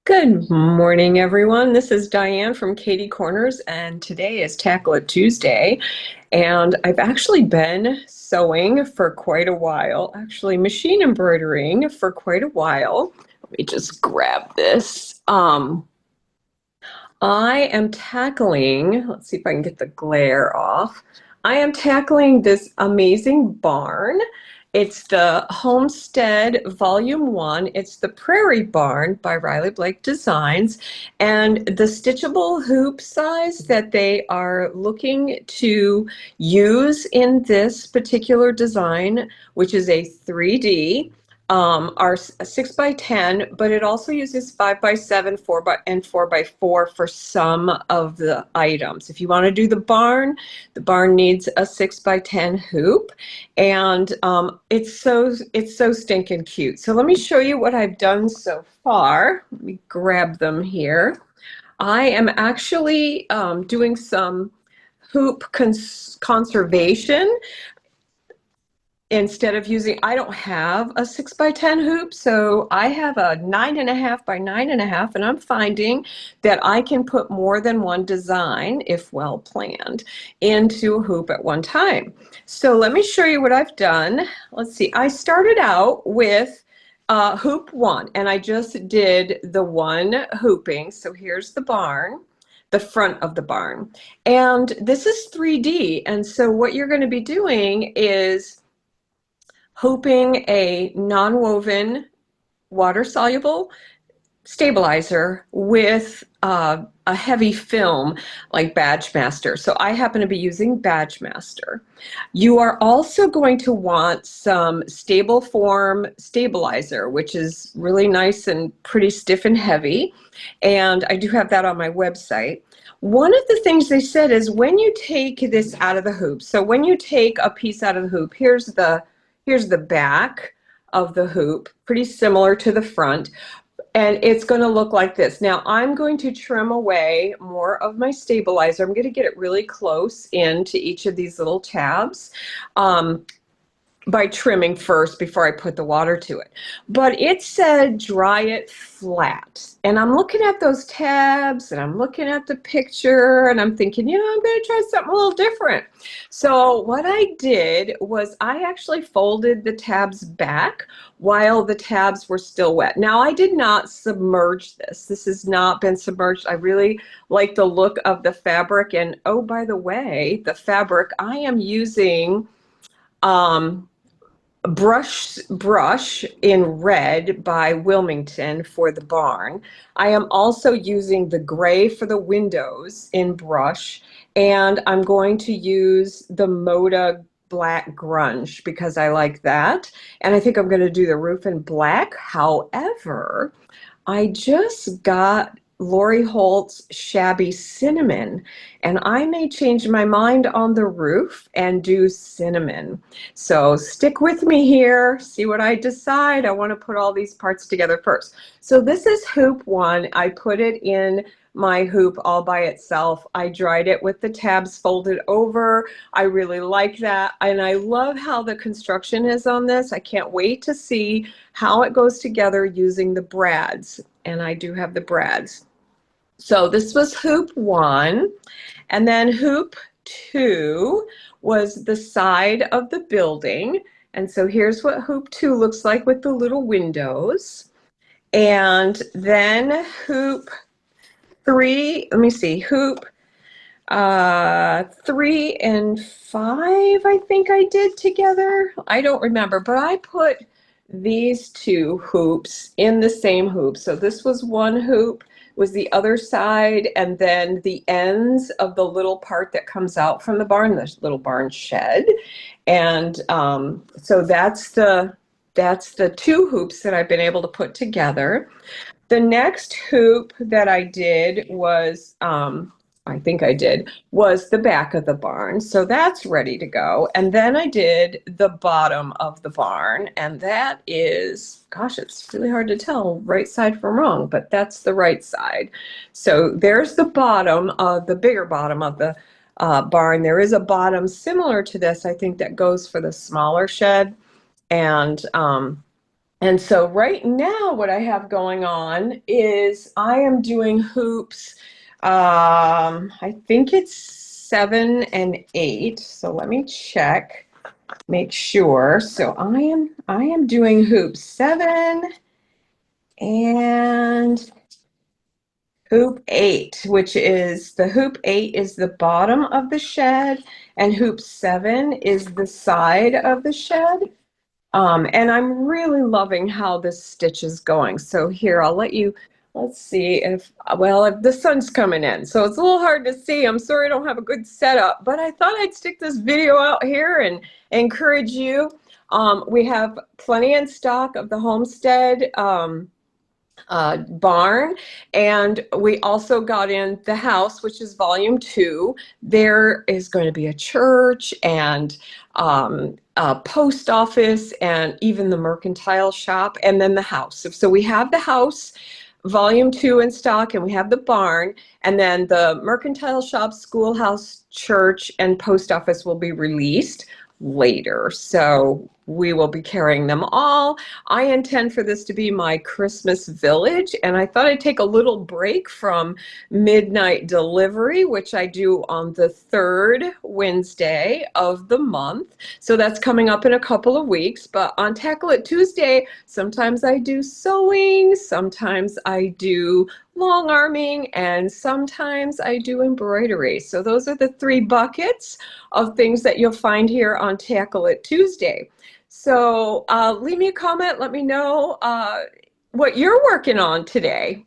Good morning, everyone. This is Diane from Katie Corners, and today is Tackle It Tuesday. And I've actually been sewing for quite a while, actually machine embroidering for quite a while. Let me just grab this. I am tackling, let's see if I can get the glare off. I am tackling this amazing barn. It's the Homestead Volume 1. It's the Prairie Barn by Riley Blake Designs. And the stitchable hoop size that they are looking to use in this particular design, which is a 3D, are a 6x10, but it also uses 5x7, 4x4 for some of the items. If you want to do the barn needs a 6x10 hoop, and it's so stinking cute. So let me show you what I've done so far. Let me grab them here. I am actually doing some hoop conservation. Instead of using, I don't have a 6x10 hoop, so I have a 9.5 by 9.5, and I'm finding that I can put more than one design, if well planned, into a hoop at one time. So let me show you what I've done. Let's see, I started out with hoop 1, and I just did the one hooping. So here's the barn, the front of the barn, and this is 3D, and so what you're going to be doing is hooping a non-woven water-soluble stabilizer with a heavy film like Badge Master. So I happen to be using Badge Master. You are also going to want some stable form stabilizer, which is really nice and pretty stiff and heavy. And I do have that on my website. One of the things they said is when you take this out of the hoop, so when you take a piece out of the hoop, here's the back of the hoop, pretty similar to the front, and it's going to look like this. Now I'm going to trim away more of my stabilizer. I'm going to get it really close into each of these little tabs by trimming first before I put the water to it. But it said dry it flat. And I'm looking at those tabs and I'm looking at the picture and I'm thinking, I'm going to try something a little different. So what I did was I actually folded the tabs back while the tabs were still wet. Now I did not submerge this. This has not been submerged. I really like the look of the fabric. And oh, by the way, the fabric, I am using brush in red by Wilmington for the barn. I am also using the gray for the windows in brush, and I'm going to use the Moda black grunge because I like that, and I think I'm going to do the roof in black. However, I just got Lori Holt's Shabby Cinnamon, and I may change my mind on the roof and do cinnamon. So stick with me here, see what I decide. I want to put all these parts together first. So this is hoop 1. I put it in my hoop all by itself. I dried it with the tabs folded over. I really like that, and I love how the construction is on this. I can't wait to see how it goes together using the brads, and I do have the brads. So this was hoop 1, and then hoop 2 was the side of the building, and so here's what hoop 2 looks like with the little windows. And then hoop 3, let me see, hoop 3 and 5 I think I did together. I don't remember, but I put these two hoops in the same hoop. So this was one hoop, was the other side, and then the ends of the little part that comes out from the barn, this little barn shed. And so that's the two hoops that I've been able to put together. The next hoop that I did was was the back of the barn. So that's ready to go. And then I did the bottom of the barn, and that is, gosh, it's really hard to tell right side from wrong, but that's the right side. So there's the bottom of the bigger bottom of the barn. There is a bottom similar to this, I think, that goes for the smaller shed. And And so right now what I have going on is I am doing hoops. I think it's 7 and 8. So let me check, make sure. So I am doing hoop 7 and hoop 8, which is the hoop 8 is the bottom of the shed, and hoop 7 is the side of the shed. And I'm really loving how this stitch is going. So here, I'll let you, let's see if, well, if the sun's coming in, so it's a little hard to see. I'm sorry I don't have a good setup, but I thought I'd stick this video out here and encourage you. We have plenty in stock of the Homestead barn, and we also got in the house, which is volume 2. There is going to be a church and a post office and even the mercantile shop, and then the house. So we have the house volume 2 in stock, and we have the barn, and then the mercantile shop, schoolhouse, church, and post office will be released later. So we will be carrying them all. I intend for this to be my Christmas village, and I thought I'd take a little break from midnight delivery, which I do on the third Wednesday of the month. So that's coming up in a couple of weeks. But on Tackle It Tuesday, sometimes I do sewing, sometimes I do long arming, and sometimes I do embroidery. So those are the 3 buckets of things that you'll find here on Tackle It Tuesday. So leave me a comment. Let me know what you're working on today.